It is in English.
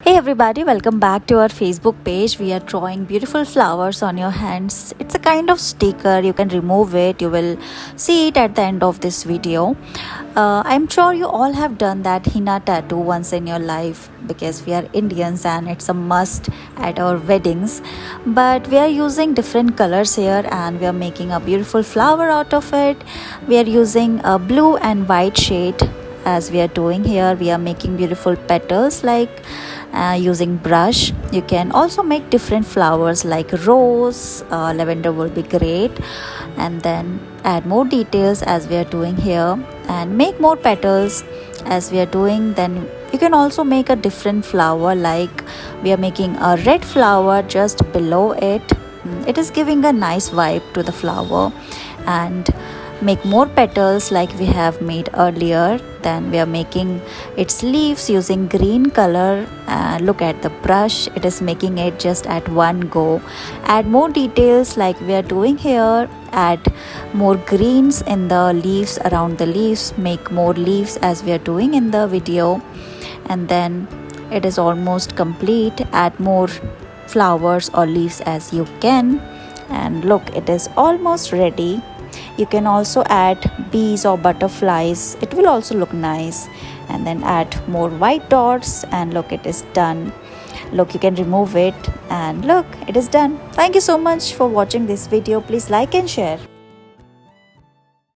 Hey everybody, welcome back to our Facebook page. We are drawing beautiful flowers on your hands. It's a kind of sticker. You can remove it. You will see it at the end of this video. I'm sure you all have done that henna tattoo once in your life because we are Indians and it's a must at our weddings. But we are using different colors here and we are making a beautiful flower out of it. We are using a blue and white shade. As we are doing here, we are making beautiful petals like using brush. You can also make different flowers like rose, lavender will be great, and then add more details as we are doing here and make more petals as we are doing. Then you can also make a different flower, like we are making a red flower just below it. It is giving a nice vibe to the flower, and make more petals like we have made earlier. Then we are making its leaves using green color. Look at the brush, it is making it just at one go. Add more details like we are doing here. Add more greens in the leaves, around the leaves. Make more leaves as we are doing in the video. And then it is almost complete. Add more flowers or leaves as you can. And look, it is almost ready. You can also add bees or butterflies. It will also look nice. And then add more white dots and look, it is done. Look, you can remove it and look, it is done. Thank you so much for watching this video. Please like and share.